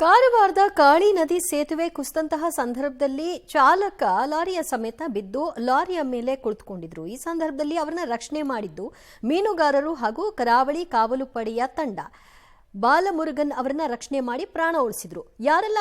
ಕಾರವಾರದ ಕಾಳಿ ನದಿ ಸೇತುವೆ ಕುಸಿದಂತಹ ಸಂದರ್ಭದಲ್ಲಿ ಚಾಲಕ ಲಾರಿಯ ಸಮೇತ ಬಿದ್ದು ಲಾರಿಯ ಮೇಲೆ ಕುಳಿತುಕೊಂಡಿದ್ರು. ಈ ಸಂದರ್ಭದಲ್ಲಿ ಅವರನ್ನ ರಕ್ಷಣೆ ಮಾಡಿದ್ದು ಮೀನುಗಾರರು ಹಾಗೂ ಕರಾವಳಿ ಕಾವಲು ಪಡೆಯ ತಂಡ. ಬಾಲಮುರುಗನ್ ಅವರನ್ನ ರಕ್ಷಣೆ ಮಾಡಿ ಪ್ರಾಣ ಉಳಿಸಿದ್ರು. ಯಾರೆಲ್ಲ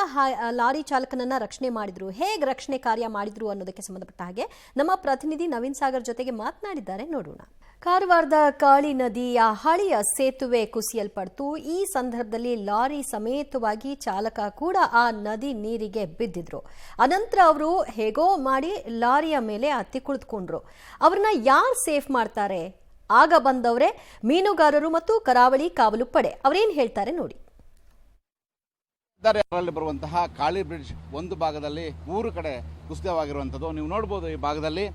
ಲಾರಿ ಚಾಲಕನನ್ನ ರಕ್ಷಣೆ ಮಾಡಿದ್ರು, ಹೇಗೆ ರಕ್ಷಣೆ ಕಾರ್ಯ ಮಾಡಿದ್ರು ಅನ್ನೋದಕ್ಕೆ ಸಂಬಂಧಪಟ್ಟ ಹಾಗೆ ನಮ್ಮ ಪ್ರತಿನಿಧಿ ನವೀನ್ ಸಾಗರ್ ಜೊತೆಗೆ ಮಾತನಾಡಿದ್ದಾರೆ, ನೋಡೋಣ. ಕಾರವಾರದ ಕಾಳಿ ನದಿಯ ಹಳೆಯ ಸೇತುವೆ ಕುಸಿಯಲ್ಪಡ್ತು. ಈ ಸಂದರ್ಭದಲ್ಲಿ ಲಾರಿ ಸಮೇತವಾಗಿ ಚಾಲಕ ಕೂಡ ಆ ನದಿ ನೀರಿಗೆ ಬಿದ್ದಿದ್ರು. ಅನಂತರ ಅವರು ಹೇಗೋ ಮಾಡಿ ಲಾರಿಯ ಮೇಲೆ ಹತ್ತಿ ಕುಳಿತುಕೊಂಡ್ರು. ಅವ್ರನ್ನ ಯಾರು ಸೇಫ್ ಮಾಡ್ತಾರೆ? ಆಗ ಬಂದವರೇ ಮೀನುಗಾರರು ಮತ್ತು ಕರಾವಳಿ ಕಾವಲು ಪಡೆ. ಅವರೇನು ಹೇಳ್ತಾರೆ ನೋಡಿ. ಬರುವಂತಹ ಕಾಳಿ ಬ್ರಿಡ್ಜ್ ಒಂದು ಭಾಗದಲ್ಲಿ 3 ಕಡೆ ಕುಸಿತವಾಗಿರುವಂಥದ್ದು ನೀವು ನೋಡ್ಬೋದು. ಈ ಭಾಗದಲ್ಲಿ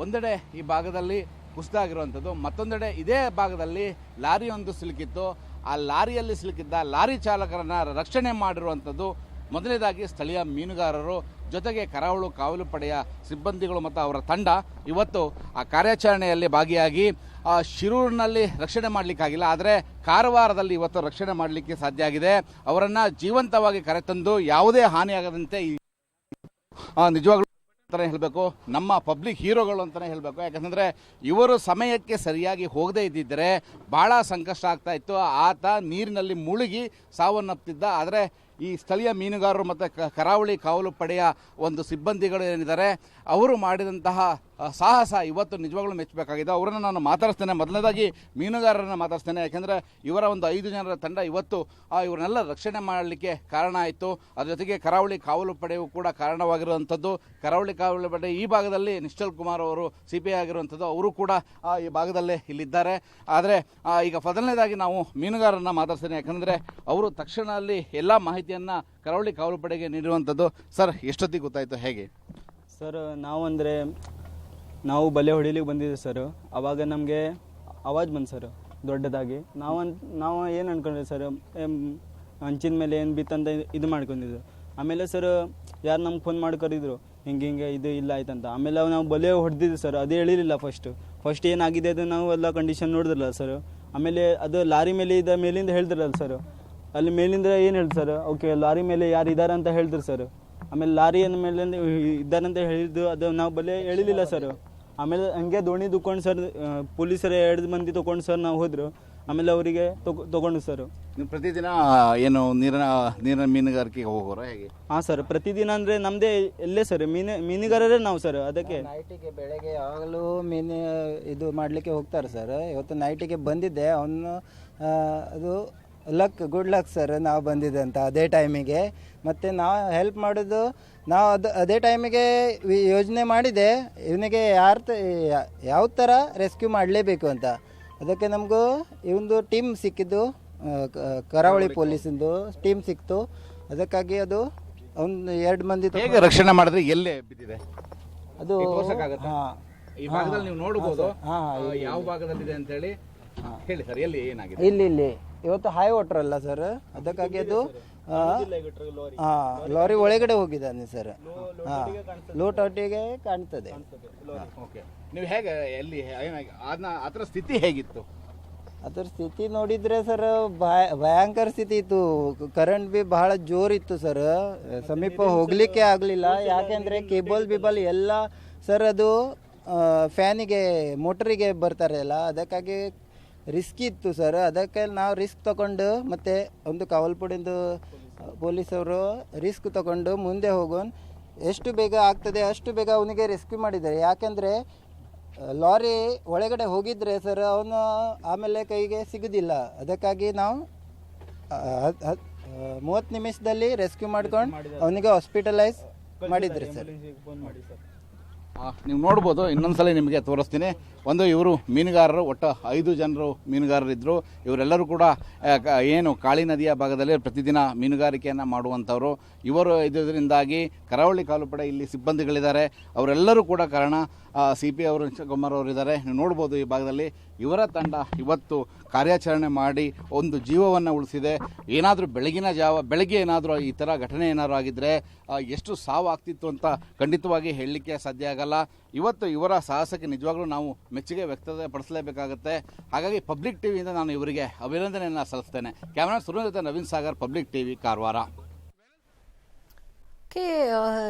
ಒಂದೆಡೆ ಈ ಭಾಗದಲ್ಲಿ ಕುಸಿತ ಆಗಿರುವಂಥದ್ದು, ಮತ್ತೊಂದೆಡೆ ಇದೇ ಭಾಗದಲ್ಲಿ ಲಾರಿಯೊಂದು ಸಿಲುಕಿತ್ತು. ಆ ಲಾರಿಯಲ್ಲಿ ಸಿಲುಕಿದ್ದ ಲಾರಿ ಚಾಲಕರನ್ನ ರಕ್ಷಣೆ ಮಾಡಿರುವಂಥದ್ದು ಮೊದಲನೇದಾಗಿ ಸ್ಥಳೀಯ ಮೀನುಗಾರರು, ಜೊತೆಗೆ ಕರಾವಳಿ ಕಾವಲು ಪಡೆಯ ಸಿಬ್ಬಂದಿಗಳು ಮತ್ತು ಅವರ ತಂಡ ಇವತ್ತು ಆ ಕಾರ್ಯಾಚರಣೆಯಲ್ಲಿ ಭಾಗಿಯಾಗಿ ಶಿರೂರಿನಲ್ಲಿ ರಕ್ಷಣೆ ಮಾಡಲಿಕ್ಕಾಗಿಲ್ಲ, ಆದರೆ ಕಾರವಾರದಲ್ಲಿ ಇವತ್ತು ರಕ್ಷಣೆ ಮಾಡಲಿಕ್ಕೆ ಸಾಧ್ಯ ಆಗಿದೆ. ಅವರನ್ನು ಜೀವಂತವಾಗಿ ಕರೆತಂದು ಯಾವುದೇ ಹಾನಿಯಾಗದಂತೆ ನಿಜವಾಗ್ಲೂ ಅಂತಲೇ ಹೇಳಬೇಕು, ನಮ್ಮ ಪಬ್ಲಿಕ್ ಹೀರೋಗಳು ಅಂತಲೇ ಹೇಳಬೇಕು. ಯಾಕಂದರೆ ಇವರು ಸಮಯಕ್ಕೆ ಸರಿಯಾಗಿ ಹೋಗದೇ ಇದ್ದಿದ್ದರೆ ಭಾಳ ಸಂಕಷ್ಟ ಆಗ್ತಾ ಇತ್ತು. ಆತ ನೀರಿನಲ್ಲಿ ಮುಳುಗಿ ಸಾವನ್ನಪ್ಪಿದ್ದ. ಆದರೆ ಈ ಸ್ಥಳೀಯ ಮೀನುಗಾರರು ಮತ್ತು ಕರಾವಳಿ ಕಾವಲು ಪಡೆಯ ಒಂದು ಸಿಬ್ಬಂದಿಗಳು ಏನಿದ್ದಾರೆ ಅವರು ಮಾಡಿದಂತಹ ಸಾಹಸ ಇವತ್ತು ನಿಜವಾಗ್ಲೂ ಮೆಚ್ಚಬೇಕಾಗಿದೆ. ಅವರನ್ನು ನಾನು ಮಾತಾಡಿಸ್ತೇನೆ. ಮೊದಲನೇದಾಗಿ ಮೀನುಗಾರರನ್ನು ಮಾತಾಡ್ತೇನೆ. ಯಾಕೆಂದರೆ ಇವರ ಒಂದು 5 ಜನರ ತಂಡ ಇವತ್ತು ಇವರನ್ನೆಲ್ಲ ರಕ್ಷಣೆ ಮಾಡಲಿಕ್ಕೆ ಕಾರಣ ಆಯಿತು. ಅದರ ಜೊತೆಗೆ ಕರಾವಳಿ ಕಾವಲು ಪಡೆಯೂ ಕೂಡ ಕಾರಣವಾಗಿರುವಂಥದ್ದು. ಕರಾವಳಿ ಕಾವಲು ಪಡೆ ಈ ಭಾಗದಲ್ಲಿ ನಿಶ್ಚಲ್ ಕುಮಾರ್ ಅವರು CPI ಆಗಿರುವಂಥದ್ದು, ಅವರು ಕೂಡ ಈ ಭಾಗದಲ್ಲೇ ಇಲ್ಲಿದ್ದಾರೆ. ಆದರೆ ಈಗ ಮೊದಲನೇದಾಗಿ ನಾವು ಮೀನುಗಾರರನ್ನು ಮಾತಾಡ್ತೇನೆ. ಯಾಕಂದರೆ ಅವರು ತಕ್ಷಣ ಅಲ್ಲಿ ಎಲ್ಲ ಮಾಹಿತಿಯನ್ನು ಕರಾವಳಿ ಕಾವಲು ಪಡೆಗೆ ನೀಡಿರುವಂಥದ್ದು. ಸರ್, ಎಷ್ಟೊತ್ತಿಗೆ ಗೊತ್ತಾಯಿತು, ಹೇಗೆ? ಸರ್, ನಾವು ಬಲೆ ಹೊಡಿಲಿಕ್ಕೆ ಬಂದಿದ್ದೆ ಸರ್. ಆವಾಗ ನಮಗೆ ಆವಾಜ್ ಬಂತು ಸರ್ ದೊಡ್ಡದಾಗಿ. ನಾವು ಏನು ಅನ್ಕೊಂಡ್ರಿ ಸರ್, ಹಂಚಿನ ಮೇಲೆ ಏನು ಬಿತ್ತಂತ ಇದು ಮಾಡ್ಕೊಂಡಿದ್ದು. ಆಮೇಲೆ ಸರ್ ಯಾರು ನಮ್ಗೆ ಫೋನ್ ಮಾಡಿ ಕರೆದಿದ್ರು, ಹಿಂಗೆ ಇದು ಇಲ್ಲ ಆಯ್ತಂತ. ಆಮೇಲೆ ನಾವು ಬಲೆ ಹೊಡೆದಿದ್ದು ಸರ್, ಅದು ಹೇಳಿರಲಿಲ್ಲ. ಫಸ್ಟ್ ಏನಾಗಿದೆ ಅದು ನಾವು ಎಲ್ಲ ಕಂಡೀಷನ್ ನೋಡಿದ್ರಲ್ಲ ಸರ್. ಆಮೇಲೆ ಅದು ಲಾರಿ ಮೇಲೆ ಮೇಲಿಂದ ಹೇಳಿದ್ರಲ್ಲ ಸರ್, ಅಲ್ಲಿ ಮೇಲಿಂದ ಏನು ಹೇಳ್ದು ಸರ್, ಓಕೆ ಲಾರಿ ಮೇಲೆ ಯಾರು ಇದ್ದಾರೆ ಅಂತ ಹೇಳಿದ್ರು ಸರ್. ಆಮೇಲೆ ಲಾರಿ ಮೇಲೆ ಇದ್ದಾರಂತ ಹೇಳಿದ್ದು ಅದು ನಾವು ಬಲೆ ಹೇಳಿಲ್ಲ ಸರ್. ಆಮೇಲೆ ಹಂಗೆ ದೋಣಿ ದುಕ್ಕೊಂಡು ಸರ್, ಪೊಲೀಸರು 2 ಮಂದಿ ತೊಗೊಂಡು ಸರ್ ನಾವು ಹೋದ್ರು. ಆಮೇಲೆ ಅವರಿಗೆ ತೊಗೊಂಡು ಸರ್. ನೀವು ಪ್ರತಿದಿನ ಏನು ನೀರಿನ ಮೀನುಗಾರಿಕೆಗೆ ಹೋಗೋರು ಹೇಗೆ? ಹಾಂ ಸರ್, ಪ್ರತಿದಿನ ಅಂದರೆ ನಮ್ಮದೇ ಎಲ್ಲೇ ಸರ್ ಮೀನುಗಾರರೇ ನಾವು ಸರ್. ಅದಕ್ಕೆ ನೈಟಿಗೆ ಬೆಳಗ್ಗೆ ಯಾವಾಗಲೂ ಇದು ಮಾಡಲಿಕ್ಕೆ ಹೋಗ್ತಾರೆ ಸರ್. ಇವತ್ತು ನೈಟಿಗೆ ಬಂದಿದ್ದೆ. ಅವನು ಅದು ಗುಡ್ ಲಕ್ ಸರ್, ನಾವು ಬಂದಿದ್ದೆ ಅಂತ ಅದೇ ಟೈಮಿಗೆ. ಮತ್ತು ನಾವು ಹೆಲ್ಪ್ ಮಾಡೋದು ನಾವು ಅದೇ ಟೈಮಿಗೆ ಯೋಜನೆ ಮಾಡಿದೆ ಇವನಿಗೆ ಯಾವ ಥರ ರೆಸ್ಕ್ಯೂ ಮಾಡಲೇಬೇಕು ಅಂತ. ಅದಕ್ಕೆ ನಮಗೂ ಇವೊಂದು ಟೀಮ್ ಸಿಕ್ಕಿದ್ದು, ಕರಾವಳಿ ಪೊಲೀಸಿಂದು ಟೀಮ್ ಸಿಕ್ತು. ಅದಕ್ಕಾಗಿ ಅದು ಒಂದು 2 ಮಂದಿ ಹೇಗೆ ರಕ್ಷಣೆ ಮಾಡಿದ್ರೆ ಎಲ್ಲೇ ಬಿದ್ದಿದೆ ಅದು ಈ ಭಾಗದಲ್ಲಿ ನೀವು ನೋಡಬಹುದು. ಯಾವ ಭಾಗದಲ್ಲಿದೆ ಅಂತ ಹೇಳಿ ಹೇಳಿ ಸರ್, ಎಲ್ಲಿ ಏನಾಗಿದೆ? ಇಲ್ಲಿ ಇವತ್ತು ಹೈ ವಾಟರ್ ಅಲ್ಲ ಸರ್, ಅದಕ್ಕಾಗಿ ಅದು ಲಾರಿ ಒಳಗಡೆ ಹೋಗಿದ್ದಾನೆ ಸರ್. ಲೋಟ್ ಒಟ್ಟಿಗೆ ಕಾಣ್ತದೆ. ನೀವು ಹೇಗೆ ಎಲ್ಲಿ ಅದರ ಸ್ಥಿತಿ ಹೇಗಿತ್ತು? ಅದರ ಸ್ಥಿತಿ ನೋಡಿದ್ರೆ ಸರ್ ಭಯಂಕರ ಸ್ಥಿತಿ ಇತ್ತು. ಕರೆಂಟ್ ಬಿ ಬಹಳ ಜೋರಿತ್ತು ಸರ್. ಸಮೀಪ ಹೋಗ್ಲಿಕ್ಕೆ ಆಗಲಿಲ್ಲ. ಯಾಕೆಂದರೆ ಕೇಬಲ್ ಎಲ್ಲ ಸರ್ ಅದು ಫ್ಯಾನಿಗೆ ಮೋಟರಿಗೆ ಬರ್ತಾರೆ ಅಲ್ಲ, ಅದಕ್ಕಾಗಿ ರಿಸ್ಕ್ ಇತ್ತು ಸರ್. ಅದಕ್ಕೆ ನಾವು ರಿಸ್ಕ್ ತಗೊಂಡು ಮತ್ತು ಒಂದು ಕಾವಲ್ಪುಡಿಂದು ಪೊಲೀಸವರು ರಿಸ್ಕ್ ತಗೊಂಡು ಮುಂದೆ ಹೋಗೋಣ, ಎಷ್ಟು ಬೇಗ ಆಗ್ತದೆ ಅಷ್ಟು ಬೇಗ ಅವನಿಗೆ ರೆಸ್ಕ್ಯೂ ಮಾಡಿದ್ದಾರೆ. ಯಾಕೆಂದರೆ ಲಾರಿ ಒಳಗಡೆ ಹೋಗಿದ್ರೆ ಸರ್ ಅವನು ಆಮೇಲೆ ಕೈಗೆ ಸಿಗೋದಿಲ್ಲ. ಅದಕ್ಕಾಗಿ ನಾವು 30 ನಿಮಿಷದಲ್ಲಿ ರೆಸ್ಕ್ಯೂ ಮಾಡ್ಕೊಂಡು ಅವನಿಗೆ ಹಾಸ್ಪಿಟಲೈಸ್ ಮಾಡಿದ್ರಿ ಸರ್. ನೀವು ನೋಡ್ಬೋದು. ಇನ್ನೊಂದ್ಸಲ ನಿಮಗೆ ತೋರಿಸ್ತೀನಿ. ಇವರು ಮೀನುಗಾರರು, ಒಟ್ಟು 5 ಜನರು ಮೀನುಗಾರರಿದ್ದರು. ಇವರೆಲ್ಲರೂ ಕೂಡ ಏನು ಕಾಳಿ ನದಿಯ ಭಾಗದಲ್ಲಿ ಪ್ರತಿದಿನ ಮೀನುಗಾರಿಕೆಯನ್ನು ಮಾಡುವಂಥವ್ರು. ಇವರು ಇದರಿಂದಾಗಿ ಕರಾವಳಿ ಕಾವಲು ಪಡೆ ಇಲ್ಲಿ ಸಿಬ್ಬಂದಿಗಳಿದ್ದಾರೆ, ಅವರೆಲ್ಲರೂ ಕೂಡ ಕಾರಣ. CPI ಅವರು ಕುಮಾರ್ ಅವರು ಇದ್ದಾರೆ. ನೀವು ನೋಡ್ಬೋದು ಈ ಭಾಗದಲ್ಲಿ ಇವರ ತಂಡ ಇವತ್ತು ಕಾರ್ಯಾಚರಣೆ ಮಾಡಿ ಒಂದು ಜೀವವನ್ನು ಉಳಿಸಿದೆ. ಏನಾದರೂ ಬೆಳಗ್ಗೆ ಏನಾದರೂ ಈ ಥರ ಘಟನೆ ಏನಾದರೂ ಆಗಿದ್ದರೆ ಎಷ್ಟು ಸಾವು ಆಗ್ತಿತ್ತು ಅಂತ ಖಂಡಿತವಾಗಿ ಹೇಳಲಿಕ್ಕೆ ಸಾಧ್ಯ ಆಗಲ್ಲ. ಇವತ್ತು ಇವರ ಸಾಹಸಕ್ಕೆ ನಿಜವಾಗ್ಲೂ ನಾವು ಮೆಚ್ಚುಗೆ ವ್ಯಕ್ತಪಡಿಸಲೇಬೇಕಾಗುತ್ತೆ. ಹಾಗಾಗಿ ಪಬ್ಲಿಕ್ ಟಿವಿಯಿಂದ ನಾನು ಇವರಿಗೆ ಅಭಿನಂದನೆಯನ್ನು ಸಲ್ಲಿಸ್ತೇನೆ. Camera Surendra Naveen Sagar, public TV, Karwar. ಕೆ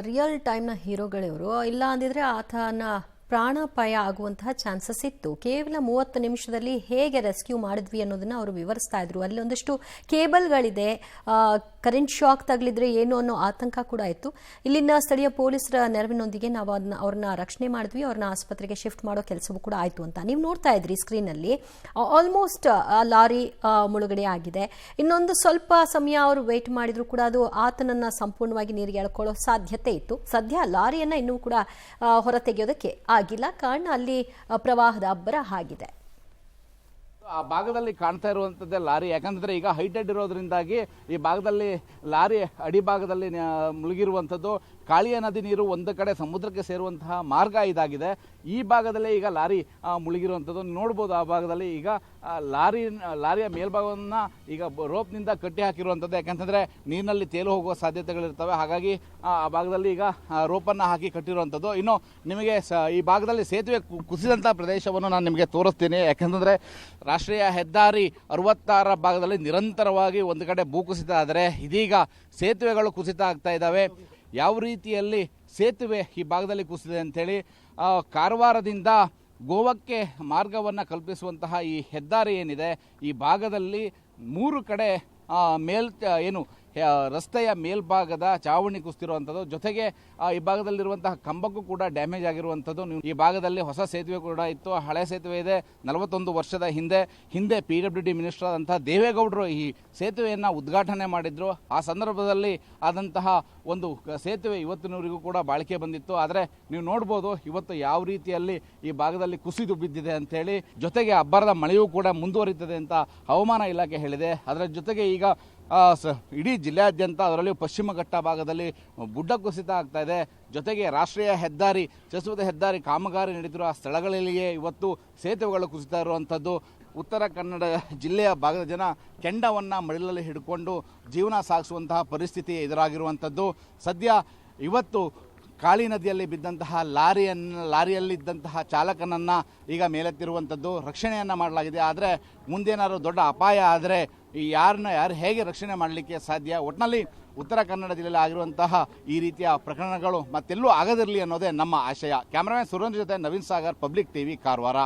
ರಿಯಲ್ ಟೈಮ್ನ ಹೀರೋಗಳಿವರು, ಇಲ್ಲ ಅಂದಿದ್ರೆ ಆತನ ಪ್ರಾಣಾಪಾಯ ಆಗುವಂತಹ ಚಾನ್ಸಸ್ ಇತ್ತು. ಕೇವಲ 30 ನಿಮಿಷದಲ್ಲಿ ಹೇಗೆ ರೆಸ್ಕ್ಯೂ ಮಾಡಿದ್ವಿ ಅನ್ನೋದನ್ನ ಅವರು ವಿವರಿಸ್ತಾ ಇದ್ರು. ಅಲ್ಲಿ ಒಂದಷ್ಟು ಕೇಬಲ್ಗಳಿದೆ, ಕರೆಂಟ್ ಶಾಕ್ ತಗಲಿದ್ರೆ ಏನು ಅನ್ನೋ ಆತಂಕ ಕೂಡ ಇತ್ತು. ಇಲ್ಲಿನ ಸ್ಥಳೀಯ ಪೊಲೀಸರ ನೆರವಿನೊಂದಿಗೆ ನಾವು ಅವ್ರನ್ನ ರಕ್ಷಣೆ ಮಾಡಿದ್ವಿ, ಅವ್ರನ್ನ ಆಸ್ಪತ್ರೆಗೆ ಶಿಫ್ಟ್ ಮಾಡೋ ಕೆಲಸವೂ ಕೂಡ ಆಯಿತು ಅಂತ ನೀವು ನೋಡ್ತಾ ಇದ್ರಿ ಸ್ಕ್ರೀನಲ್ಲಿ. ಆಲ್ಮೋಸ್ಟ್ ಲಾರಿ ಮುಳುಗಡೆ ಆಗಿದೆ. ಇನ್ನೊಂದು ಸ್ವಲ್ಪ ಸಮಯ ಅವರು ವೇಟ್ ಮಾಡಿದ್ರು ಕೂಡ ಅದು ಆತನನ್ನ ಸಂಪೂರ್ಣವಾಗಿ ನೀರಿಗೆ ಎಳ್ಕೊಳ್ಳೋ ಸಾಧ್ಯತೆ ಇತ್ತು. ಸದ್ಯ ಲಾರಿಯನ್ನ ಇನ್ನೂ ಕೂಡ ಹೊರತೆಗೆಯೋದಕ್ಕೆ ಆಗಿಲ್ಲ, ಕಾರಣ ಅಲ್ಲಿ ಪ್ರವಾಹದ ಅಬ್ಬರ ಆಗಿದೆ. ಆ ಭಾಗದಲ್ಲಿ ಕಾಣ್ತಾ ಇರುವಂಥದ್ದೇ ಲಾರಿ. ಯಾಕಂತಂದ್ರೆ ಈಗ ಹೈಟೆಡ್ ಇರೋದ್ರಿಂದಾಗಿ ಈ ಭಾಗದಲ್ಲಿ ಲಾರಿ ಅಡಿಭಾಗದಲ್ಲಿ ಮುಳುಗಿರುವಂಥದ್ದು. ಕಾಳಿಯ ನದಿ ನೀರು ಒಂದು ಕಡೆ ಸಮುದ್ರಕ್ಕೆ ಸೇರುವಂತಹ ಮಾರ್ಗ ಇದಾಗಿದೆ. ಈ ಭಾಗದಲ್ಲೇ ಈಗ ಲಾರಿ ಮುಳುಗಿರುವಂಥದ್ದು ನೋಡ್ಬೋದು. ಆ ಭಾಗದಲ್ಲಿ ಈಗ ಲಾರಿಯ ಮೇಲ್ಭಾಗವನ್ನು ಈಗ ರೋಪ್ನಿಂದ ಕಟ್ಟಿ ಹಾಕಿರುವಂಥದ್ದು. ಯಾಕಂತಂದ್ರೆ ನೀರಿನಲ್ಲಿ ತೇಲು ಹೋಗುವ ಸಾಧ್ಯತೆಗಳಿರ್ತವೆ. ಹಾಗಾಗಿ ಆ ಭಾಗದಲ್ಲಿ ಈಗ ರೋಪನ್ನು ಹಾಕಿ ಕಟ್ಟಿರುವಂಥದ್ದು. ಇನ್ನು ನಿಮಗೆ ಈ ಭಾಗದಲ್ಲಿ ಸೇತುವೆ ಕುಸಿದಂಥ ಪ್ರದೇಶವನ್ನು ನಾನು ನಿಮಗೆ ತೋರಿಸ್ತೀನಿ. ಯಾಕಂತಂದ್ರೆ ರಾಷ್ಟ್ರೀಯ ಹೆದ್ದಾರಿ 66 ಭಾಗದಲ್ಲಿ ನಿರಂತರವಾಗಿ ಒಂದು ಕಡೆ ಭೂಕುಸಿತ ಆದರೆ ಇದೀಗ ಸೇತುವೆಗಳು ಕುಸಿತ ಆಗ್ತಾ ಇದ್ದಾವೆ. ಯಾವ ರೀತಿಯಲ್ಲಿ ಸೇತುವೆ ಈ ಭಾಗದಲ್ಲಿ ಕುಸಿದೆ ಅಂಥೇಳಿ ಕಾರವಾರದಿಂದ ಗೋವಾಕ್ಕೆ ಮಾರ್ಗವನ್ನು ಕಲ್ಪಿಸುವಂತಹ ಈ ಹೆದ್ದಾರಿ ಏನಿದೆ ಈ ಭಾಗದಲ್ಲಿ 3 ಕಡೆ ರಸ್ತೆಯ ಮೇಲ್ಭಾಗದ ಚಾವಣಿ ಕುಸಿತಿರುವಂಥದ್ದು. ಜೊತೆಗೆ ಈ ಭಾಗದಲ್ಲಿರುವಂತಹ ಕಂಬಕ್ಕೂ ಕೂಡ ಡ್ಯಾಮೇಜ್ ಆಗಿರುವಂಥದ್ದು. ಈ ಭಾಗದಲ್ಲಿ ಹೊಸ ಸೇತುವೆ ಕೂಡ ಇತ್ತು, ಹಳೆ ಸೇತುವೆ ಇದೆ. 41 ವರ್ಷದ ಹಿಂದೆ PWD ಮಿನಿಸ್ಟರ್ ಆದಂತಹ ದೇವೇಗೌಡರು ಈ ಸೇತುವೆಯನ್ನು ಉದ್ಘಾಟನೆ ಮಾಡಿದ್ರು. ಆ ಸಂದರ್ಭದಲ್ಲಿ ಆದಂತಹ ಒಂದು ಸೇತುವೆ ಇವತ್ತಿನವರೆಗೂ ಕೂಡ ಬಾಳಿಕೆ ಬಂದಿತ್ತು. ಆದರೆ ನೀವು ನೋಡ್ಬೋದು ಇವತ್ತು ಯಾವ ರೀತಿಯಲ್ಲಿ ಈ ಭಾಗದಲ್ಲಿ ಕುಸಿದು ಬಿದ್ದಿದೆ ಅಂತೇಳಿ. ಜೊತೆಗೆ ಅಬ್ಬರದ ಮಳೆಯೂ ಕೂಡ ಮುಂದುವರಿತದೆ ಅಂತ ಹವಾಮಾನ ಇಲಾಖೆ ಹೇಳಿದೆ. ಅದರ ಜೊತೆಗೆ ಈಗ ಇಡೀ ಜಿಲ್ಲೆಯಾದ್ಯಂತ ಅದರಲ್ಲಿಯೂ ಪಶ್ಚಿಮ ಘಟ್ಟ ಭಾಗದಲ್ಲಿ ಗುಡ್ಡ ಕುಸಿತ ಆಗ್ತಾ ಇದೆ. ಜೊತೆಗೆ ರಾಷ್ಟ್ರೀಯ ಹೆದ್ದಾರಿ ಚಲಿಸುವ ಹೆದ್ದಾರಿ ಕಾಮಗಾರಿ ನಡೆದಿರುವ ಸ್ಥಳಗಳಲ್ಲಿಯೇ ಇವತ್ತು ಸೇತುವೆಗಳು ಕುಸಿತಾ ಇರುವಂಥದ್ದು. ಉತ್ತರ ಕನ್ನಡ ಜಿಲ್ಲೆಯ ಭಾಗದ ಜನ ಕೆಂಡವನ್ನು ಮಡಿಲಲ್ಲಿ ಹಿಡ್ಕೊಂಡು ಜೀವನ ಸಾಗಿಸುವಂತಹ ಪರಿಸ್ಥಿತಿ ಎದುರಾಗಿರುವಂಥದ್ದು. ಸದ್ಯ ಇವತ್ತು ಕಾಳಿ ನದಿಯಲ್ಲಿ ಬಿದ್ದಂತಹ ಲಾರಿಯಲ್ಲಿದ್ದಂತಹ ಚಾಲಕನನ್ನು ಈಗ ಮೇಲೆತ್ತಿರುವಂಥದ್ದು, ರಕ್ಷಣೆಯನ್ನು ಮಾಡಲಾಗಿದೆ. ಆದರೆ ಮುಂದೇನಾದ್ರು ದೊಡ್ಡ ಅಪಾಯ ಆದರೆ ಯಾರು ಹೇಗೆ ರಕ್ಷಣೆ ಮಾಡಲಿಕ್ಕೆ ಸಾಧ್ಯ? ಒಟ್ಟಿನಲ್ಲಿ ಉತ್ತರ ಕನ್ನಡ ಜಿಲ್ಲೆಯಲ್ಲಿ ಆಗಿರುವಂತಹ ಈ ರೀತಿಯ ಪ್ರಕರಣಗಳು ಮತ್ತೆಲ್ಲೂ ಆಗದಿರಲಿ ಅನ್ನೋದೇ ನಮ್ಮ ಆಶಯ. ಕ್ಯಾಮರಾಮನ್ ಸುರೇಂದ್ರ ಜೊತೆ ನವೀನ್ ಸಾಗರ್, ಪಬ್ಲಿಕ್ ಟಿವಿ, ಕಾರವಾರ.